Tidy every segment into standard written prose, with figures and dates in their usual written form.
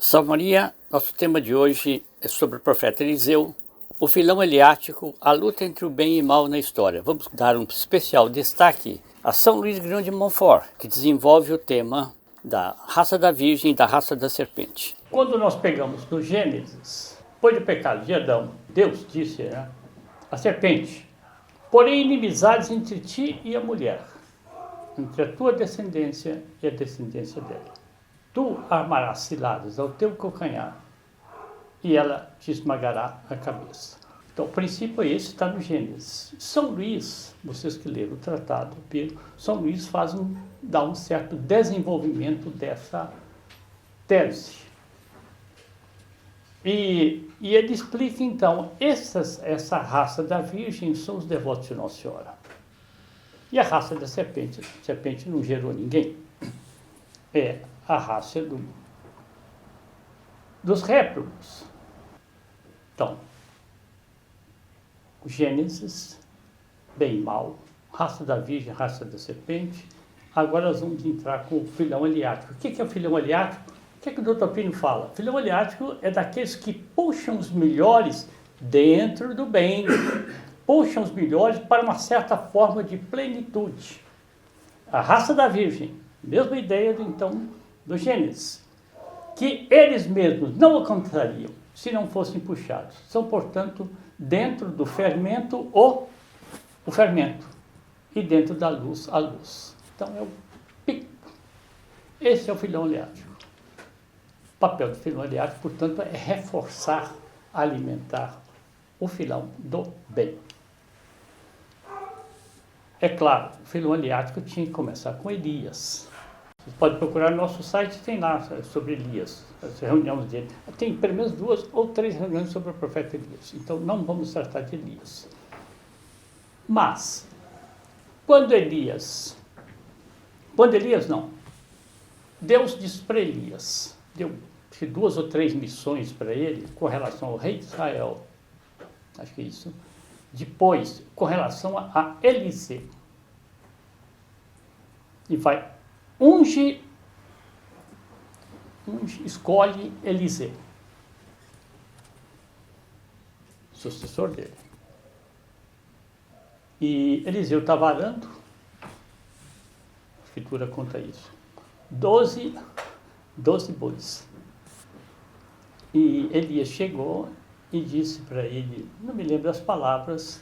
Salve Maria, nosso tema de hoje é sobre o profeta Eliseu, o filão eliático, a luta entre o bem e o mal na história. Vamos dar um especial destaque a São Luís Grão de Montfort, que desenvolve o tema da raça da virgem e da raça da serpente. Quando nós pegamos no Gênesis, depois do pecado de Adão, Deus disse a serpente: porém inimizades entre ti e a mulher, entre a tua descendência e a descendência dela. Tu armarás ciladas ao teu calcanhar e ela te esmagará a cabeça. Então, o princípio é esse, está no Gênesis. São Luís, vocês que leram o tratado, São Luís dá um certo desenvolvimento dessa tese. E ele explica, então, essa raça da Virgem são os devotos de Nossa Senhora. E a raça da serpente? A serpente não gerou ninguém. É a raça dos réprobos. Então, o Gênesis, bem e mal, raça da virgem, raça da serpente. Agora nós vamos entrar com o filão eliático. O que é o filão eliático? O que o Dr. Plínio fala? O filão eliático é daqueles que puxam os melhores dentro do bem, puxam os melhores para uma certa forma de plenitude. A raça da virgem, mesma ideia do Gênesis, que eles mesmos não alcançariam se não fossem puxados. São, portanto, dentro do fermento, o fermento, e dentro da luz, a luz. Então, é o pico. Esse é o filão eliático. O papel do filão eliático, portanto, é reforçar, alimentar o filão do bem. É claro, o filão eliático tinha que começar com Elias. Você pode procurar no nosso site, tem lá sobre Elias, as reuniões dele. Tem pelo menos 2 ou 3 reuniões sobre o profeta Elias. Então, não vamos tratar de Elias. Mas, quando Elias não, Deus disse para Elias, deu 2 ou 3 missões para ele com relação ao rei de Israel, acho que é isso. Depois, com relação a Eliseu. E vai, escolhe Eliseu, sucessor dele. E Eliseu estava arando, a escritura conta isso, 12 bois. E Elias chegou e disse para ele, não me lembro as palavras,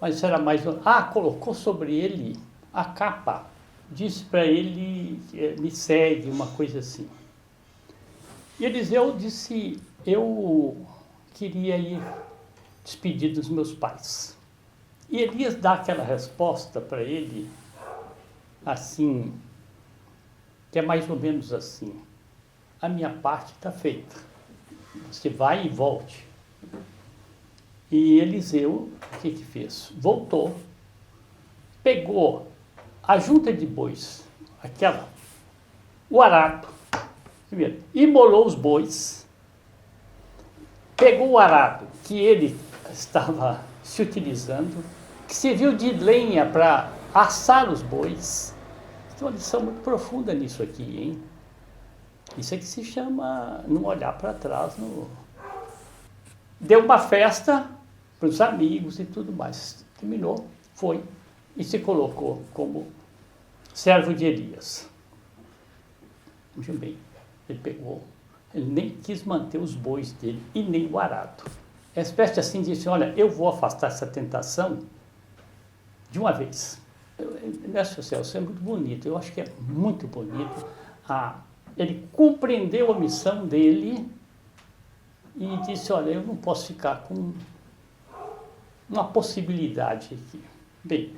mas era mais... colocou sobre ele a capa, disse para ele, me segue, uma coisa assim. E Eliseu disse, eu queria ir despedir dos meus pais. E Elias dá aquela resposta para ele, assim, que é mais ou menos assim, a minha parte está feita, você vai e volte. E Eliseu, o que fez? Voltou, pegou a junta de bois, o arado, imolou os bois, pegou o arado que ele estava se utilizando, que serviu de lenha para assar os bois. Tem uma lição muito profunda nisso aqui, hein? Isso é que se chama não olhar para trás. Deu uma festa para os amigos e tudo mais. Terminou, foi e se colocou como servo de Elias. Muito bem, ele nem quis manter os bois dele e nem o arado. É uma espécie assim, disse, olha, eu vou afastar essa tentação de uma vez. Nessa céu, isso é muito bonito, eu acho que é muito bonito. Ele compreendeu a missão dele e disse, olha, eu não posso ficar com uma possibilidade aqui. Bem,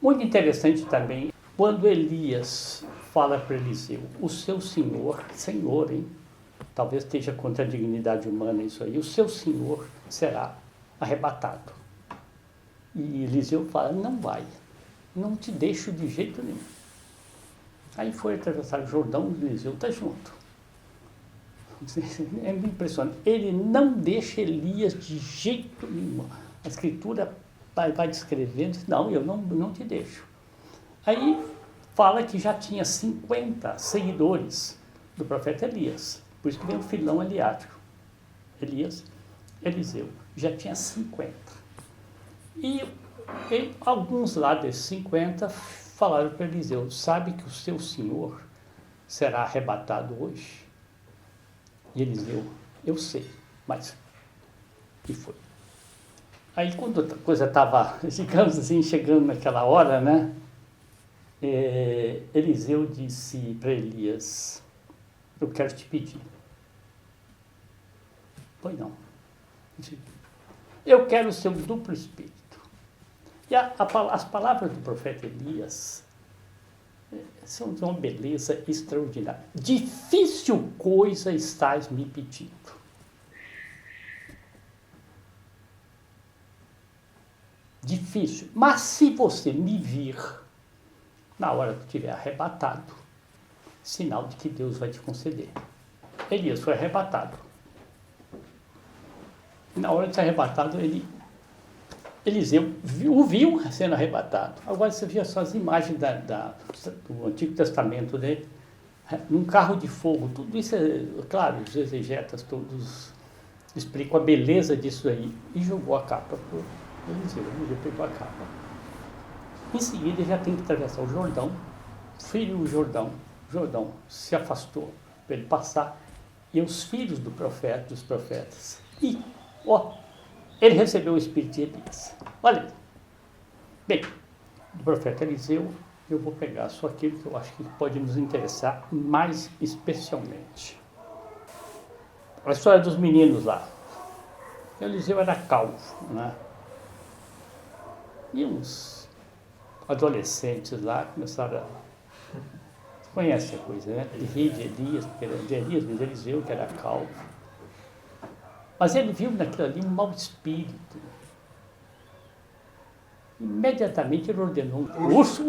muito interessante também, quando Elias fala para Eliseu, o seu senhor, hein? Talvez esteja contra a dignidade humana isso aí, o seu senhor será arrebatado. E Eliseu fala, não vai, não te deixo de jeito nenhum. Aí foi atravessar o Jordão e Eliseu está junto. É impressionante. Ele não deixa Elias de jeito nenhum. A escritura vai descrevendo, não, eu não te deixo. Aí fala que já tinha 50 seguidores do profeta Elias. Por isso que vem o filão Eliático. Elias, Eliseu, já tinha 50. E alguns lá desses 50 falaram para Eliseu, sabe que o seu senhor será arrebatado hoje? E Eliseu, eu sei, mas... E foi. Aí quando a coisa estava, digamos assim, chegando naquela hora, né? Eliseu disse para Elias, eu quero te pedir. Pois não. Eu quero o seu duplo espírito. E as palavras do profeta Elias são de uma beleza extraordinária. Difícil coisa estás me pedindo. Difícil. Mas se você me vir, na hora que estiver arrebatado, sinal de que Deus vai te conceder. Elias foi arrebatado. Na hora de ser arrebatado, Eliseu o viu sendo arrebatado. Agora você via só as imagens do Antigo Testamento dele, num carro de fogo. Tudo isso, claro, os exegetas todos explicam a beleza disso aí. E jogou a capa para Eliseu. Eliseu pegou a capa. Em seguida, ele já tem que atravessar o Jordão. Filho do Jordão. Jordão se afastou para ele passar. E os filhos dos profetas. E, ele recebeu o espírito de Elias. Olha aí. Bem, do profeta Eliseu, eu vou pegar só aquilo que eu acho que pode nos interessar mais especialmente. A história dos meninos lá. Eliseu era calvo, né? E uns adolescentes lá começaram a... Você conhece a coisa, né? De rir de Elias, porque era de Elias, mas Eliseu, que era calvo. Mas ele viu naquilo ali um mau espírito. Imediatamente ele ordenou, urso.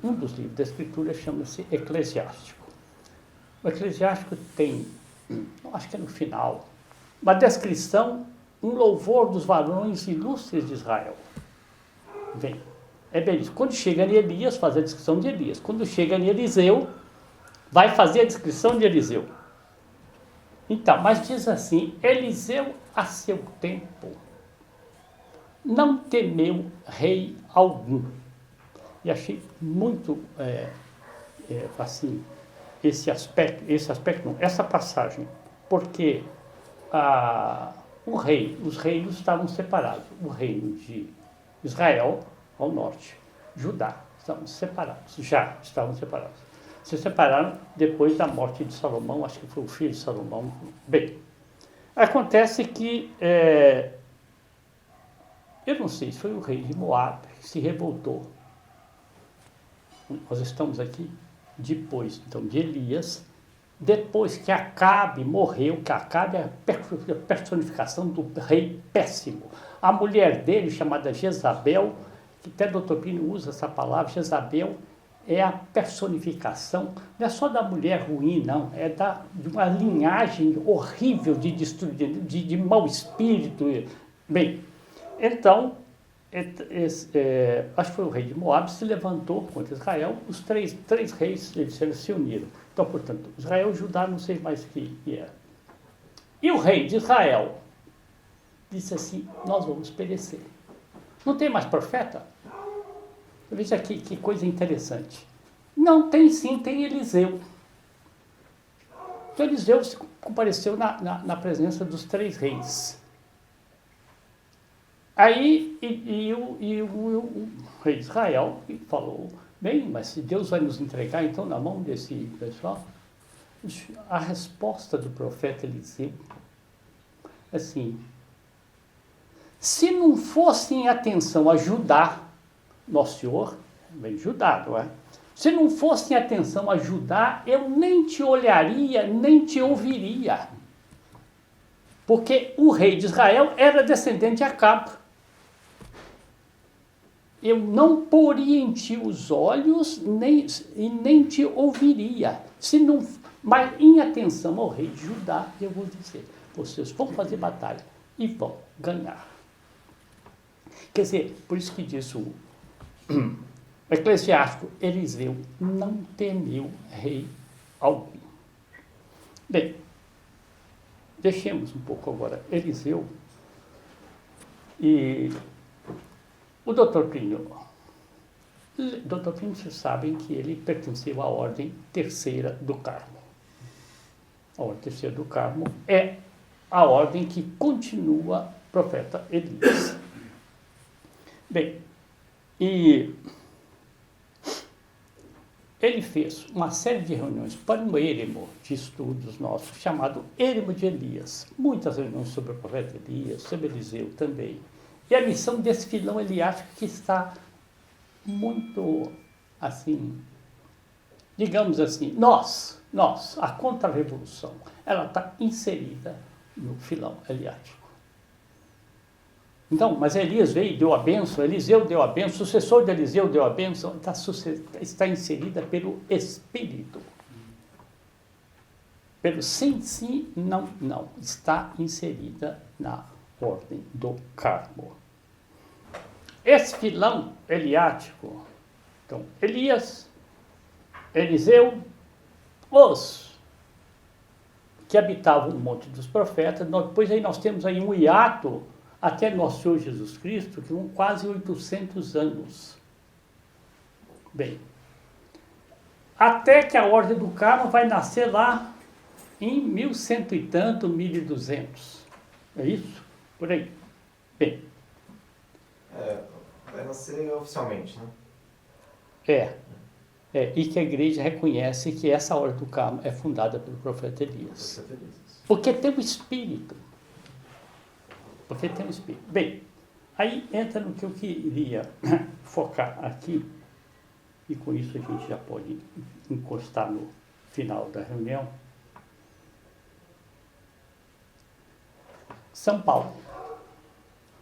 Um dos livros da Escritura chama-se Eclesiástico. O Eclesiástico tem, acho que é no final, uma descrição, um louvor dos varões ilustres de Israel. Bem, é bem isso. Quando chega em Elias, faz a descrição de Elias. Quando chega em Eliseu, vai fazer a descrição de Eliseu. Então, mas diz assim, Eliseu a seu tempo não temeu rei algum. E achei muito, assim, essa passagem, porque os reinos estavam separados. O reino de Israel, ao norte, Judá, estavam separados. Se separaram depois da morte de Salomão, acho que foi o filho de Salomão. Bem, acontece que, eu não sei se foi o rei de Moabe que se revoltou. Nós estamos aqui depois, então, de Elias, depois que Acabe morreu, que Acabe é a personificação do rei péssimo. A mulher dele, chamada Jezabel, que até Dr. Plínio usa essa palavra, Jezabel, é a personificação, não é só da mulher ruim, não, é de uma linhagem horrível de mau espírito. Bem, então, acho que foi o rei de Moabe, se levantou contra Israel, os três reis eles se uniram. Então, portanto, Israel e Judá, não sei mais o que era. E o rei de Israel disse assim, nós vamos perecer. Não tem mais profeta? Veja aqui que coisa interessante. Não, tem sim, tem Eliseu. Então Eliseu compareceu na presença dos três reis. Aí o rei de Israel falou, bem, mas se Deus vai nos entregar então na mão desse pessoal, a resposta do profeta Eliseu, assim, se não fossem atenção a Judá, Nosso Senhor, bem Judá, não é? Se não fossem atenção a Judá, eu nem te olharia, nem te ouviria. Porque o rei de Israel era descendente de Acabe. Eu não poria em ti os olhos, nem te ouviria. Mas em atenção ao rei de Judá, eu vou dizer, vocês vão fazer batalha e vão ganhar. Quer dizer, por isso que diz o Eclesiástico, Eliseu não temeu rei algum. Bem, deixemos um pouco agora Eliseu e o Dr. Plínio. O Dr. Plínio, vocês sabem que ele pertenceu à Ordem Terceira do Carmo. A Ordem Terceira do Carmo é a ordem que continua o profeta Elias. Bem, e ele fez uma série de reuniões para um eremo de estudos nosso, chamado Eremo de Elias. Muitas reuniões sobre o profeta Elias, sobre Eliseu também. E a missão desse filão eliático que está muito, assim, digamos assim, a contra-revolução, ela está inserida no filão eliático. Então, mas Elias veio e deu a bênção, Eliseu deu a bênção, o sucessor de Eliseu deu a bênção, está inserida pelo Espírito. Pelo sim, não, está inserida na ordem do Carmo. Esse filão eliático, então, Elias, Eliseu, os que habitavam o monte dos profetas, depois aí nós temos aí um hiato até nosso Senhor Jesus Cristo, que são quase 800 anos. Bem, até que a Ordem do Carmo vai nascer lá em 1100 e tanto, 1200. É isso? Por aí. Bem. Vai nascer oficialmente, né? E que a igreja reconhece que essa Ordem do Carmo é fundada pelo profeta Elias. Porque tem o Espírito. Bem, aí entra no que eu queria focar aqui, e com isso a gente já pode encostar no final da reunião. São Paulo.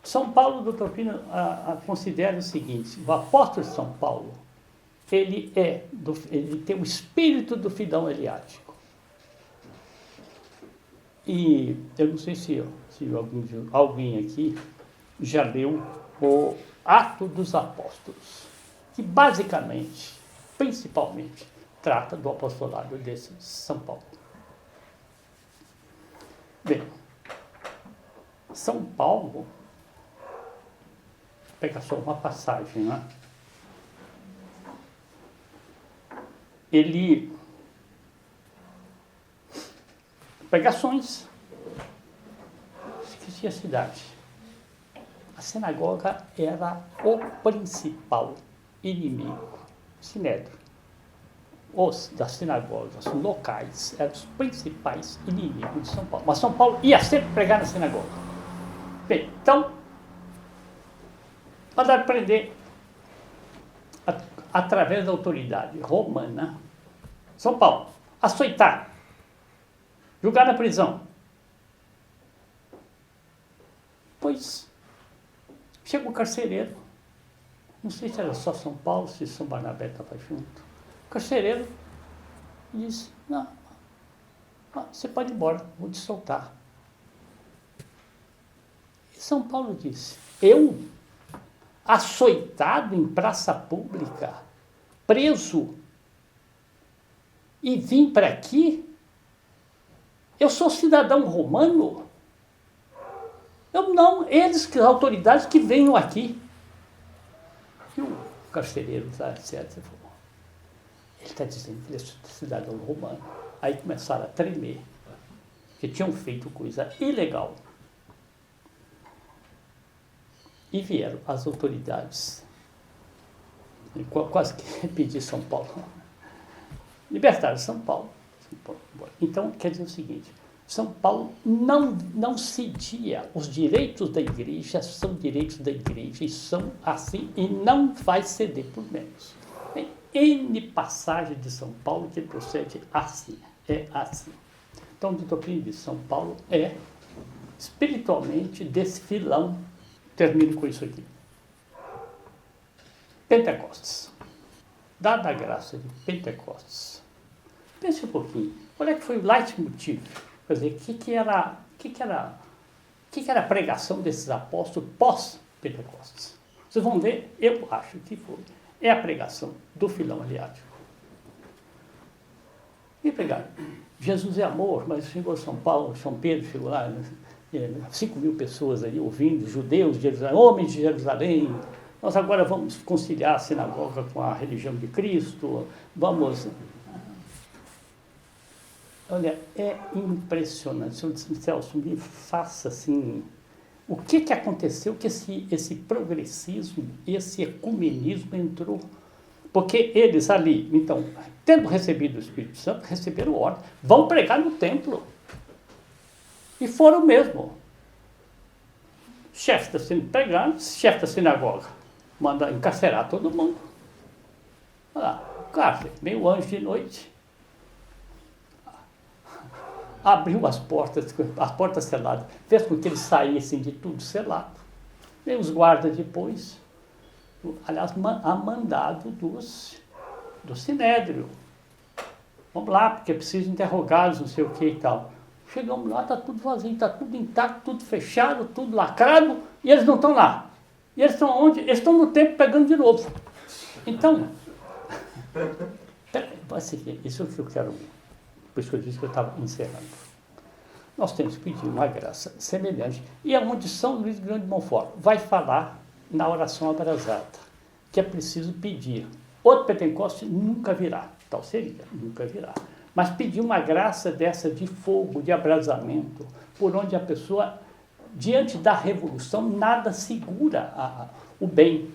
São Paulo, doutor Pino, considera o seguinte: o apóstolo de São Paulo, ele tem o espírito do filão eliático. E eu não sei se alguém aqui já leu o Atos dos Apóstolos, que basicamente, principalmente, trata do apostolado desse São Paulo. Bem, São Paulo, vou pegar só uma passagem, né? Ele, pregações, esqueci a cidade. A sinagoga era o principal inimigo, Sinédrio. Os das sinagogas locais eram os principais inimigos de São Paulo. Mas São Paulo ia sempre pregar na sinagoga. Bem, então, mandaram prender através da autoridade romana São Paulo, açoitar, julgar na prisão. Pois chega o carcereiro, não sei se era só São Paulo, se São Barnabé estava junto. O carcereiro disse: não, você pode ir embora, vou te soltar. E São Paulo disse: eu, açoitado em praça pública, preso, e vim para aqui? Eu sou cidadão romano? Eu não, eles, as autoridades que venham aqui. E o carcereiro, etc., ele está dizendo que ele é cidadão romano. Aí começaram a tremer, que tinham feito coisa ilegal. E vieram as autoridades, quase que pedir São Paulo. Libertaram São Paulo. Então, quer dizer o seguinte: São Paulo não cedia. Os direitos da igreja são direitos da igreja e são assim, e não vai ceder por menos. Tem N passagem de São Paulo que procede assim, é assim. Então, o doutrina de São Paulo é espiritualmente desse filão. Termino com isso aqui. Pentecostes. Dada a graça de Pentecostes, pense um pouquinho, qual é que foi o leitmotiv? Quer dizer, o que era a pregação desses apóstolos pós-Pentecostes? Vocês vão ver, eu acho que foi. É a pregação do filão eliático. E pregaram. Jesus é amor, mas chegou São Paulo, São Pedro chegou lá, 5.000 pessoas ali ouvindo, judeus de Jerusalém, homens de Jerusalém. Nós agora vamos conciliar a sinagoga com a religião de Cristo, vamos... Olha, é impressionante. Senhor Celso, me faça assim... O que aconteceu que esse progressismo, esse ecumenismo entrou? Porque eles ali, então, tendo recebido o Espírito Santo, receberam ordem, vão pregar no templo. E foram mesmo. Chefe da sinagoga, manda encarcerar todo mundo. Olha lá, cárcere, meio anjo de noite. Abriu as portas seladas, fez com que eles saíssem de tudo selado. Veio os guardas depois, aliás, a mandado do Sinédrio. Vamos lá, porque preciso interrogá-los, não sei o que e tal. Chegamos lá, está tudo vazio, está tudo intacto, tudo fechado, tudo lacrado, e eles não estão lá. E eles estão onde? Eles estão no templo pegando de novo. Então, isso é o que eu quero... Por isso que eu disse que eu estava encerrando. Nós temos que pedir uma graça semelhante. E aonde São Luís Grande de Montfort vai falar na oração abrasada, que é preciso pedir. Outro Pentecoste nunca virá, tal seria, nunca virá. Mas pedir uma graça dessa de fogo, de abrasamento, por onde a pessoa, diante da revolução, nada segura o bem.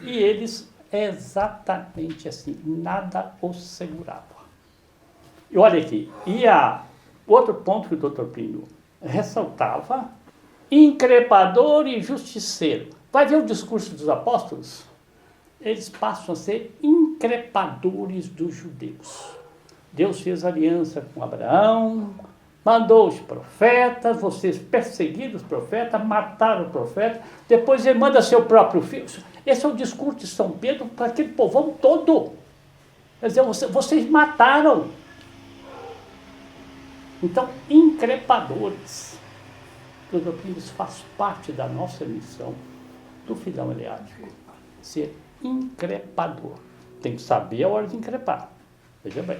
E eles, exatamente assim, nada os segurava. E olha aqui, outro ponto que o doutor Plínio ressaltava, increpador e justiceiro. Vai ver o discurso dos apóstolos? Eles passam a ser increpadores dos judeus. Deus fez aliança com Abraão, mandou os profetas, vocês perseguiram os profetas, mataram o profeta, depois ele manda seu próprio filho. Esse é o discurso de São Pedro para aquele povão todo. Quer dizer, vocês mataram. Então, increpadores. O doutor Plínio faz parte da nossa missão do filão eleático, ser increpador. Tem que saber a hora de increpar. Veja bem.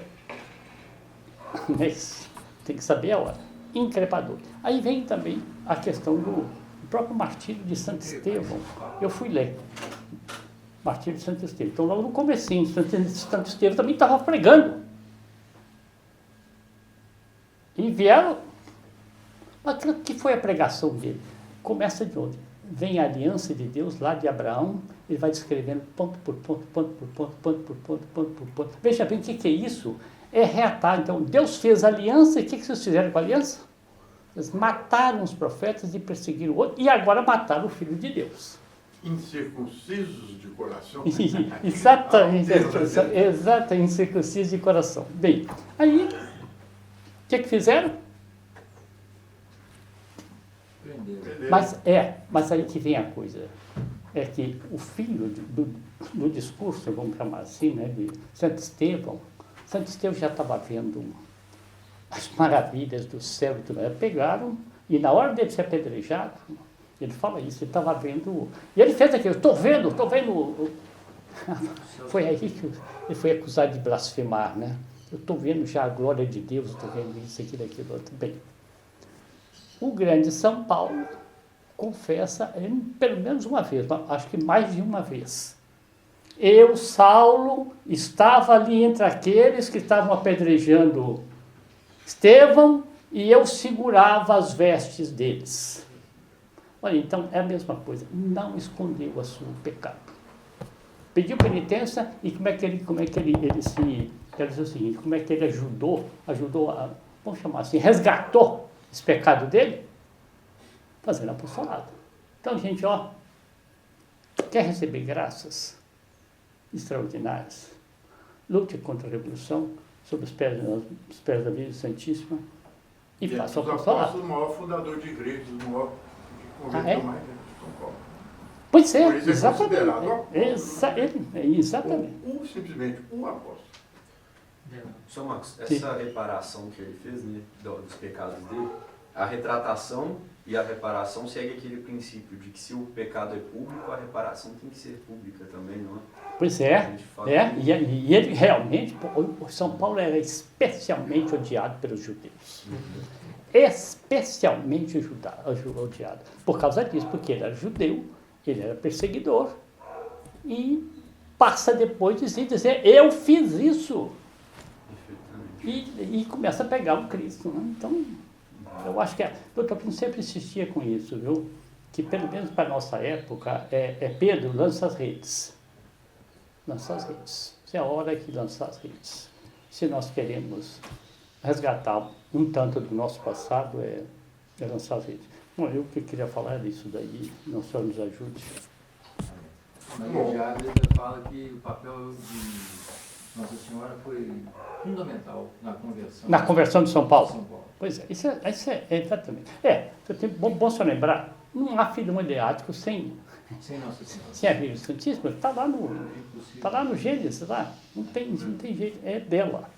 Mas tem que saber a hora. Increpador. Aí vem também a questão do próprio martírio de Santo Estevão. Eu fui ler. Martírio de Santo Estevão. Então, logo no comecinho, Santo Estevão também estava pregando. E vieram, aquilo que foi a pregação dele. Começa de onde? Vem a aliança de Deus lá de Abraão, ele vai descrevendo ponto por ponto, ponto por ponto, ponto por ponto, ponto por ponto. Veja bem o que é isso. É reatar. Então, Deus fez aliança, e o que vocês fizeram com a aliança? Eles mataram os profetas e perseguiram o outro, e agora mataram o Filho de Deus. Incircuncisos de coração. Exatamente, exato, incircuncisos de coração. Bem, aí... O que fizeram? Mas aí que vem a coisa. É que o filho do discurso, vamos chamar assim, né, de Santo Estevão já estava vendo as maravilhas do céu e tudo. Pegaram, e na hora dele ser apedrejado, ele fala isso, ele estava vendo... E ele fez aquilo, estou vendo... Foi aí que ele foi acusado de blasfemar, né? Eu estou vendo já a glória de Deus, estou vendo isso, aquilo, aquilo, outro. Bem, o grande São Paulo confessa, pelo menos uma vez, acho que mais de uma vez. Eu, Saulo, estava ali entre aqueles que estavam apedrejando Estevão e eu segurava as vestes deles. Olha, então é a mesma coisa, não escondeu o seu pecado. Pediu penitência e como é que ele se... Quero dizer o seguinte, como é que ele ajudou a, vamos chamar assim, resgatou esse pecado dele? Fazendo apostolado. Então, gente, quer receber graças extraordinárias? Lute contra a revolução, sob os pés da Virgem Santíssima e faça o apostolado. O maior fundador de igrejas, o maior que converteu mais gente de São Paulo. Pois é, Por isso exatamente. Exatamente. Simplesmente um apóstolo. Sr. Marcos, essa reparação que ele fez, né, dos pecados dele, a retratação e a reparação segue aquele princípio de que se o pecado é público, a reparação tem que ser pública também, não é? Pois é. A gente fato. E ele realmente, o São Paulo era especialmente odiado pelos judeus. Especialmente odiado. Por causa disso, porque ele era judeu, ele era perseguidor. E passa depois de dizer, eu fiz isso. E começa a pegar o Cristo. Né? Então, eu acho que o Dr. Plínio sempre insistia com isso, viu? Que pelo menos para a nossa época, Pedro, lança as redes. Lança as redes. Isso é a hora que lança as redes. Se nós queremos resgatar um tanto do nosso passado, é lançar as redes. Bom, eu que queria falar disso daí, não só nos ajude. Maria de Águeda fala que o papel de Nossa Senhora foi fundamental na conversão. Na conversão de São Paulo? São Paulo. Pois é, isso é exatamente. Bom se lembrar, não há filho mediático sem Nossa Senhora. sem a Virgem Santíssima, está lá no Gênesis, lá. Não tem jeito, é dela.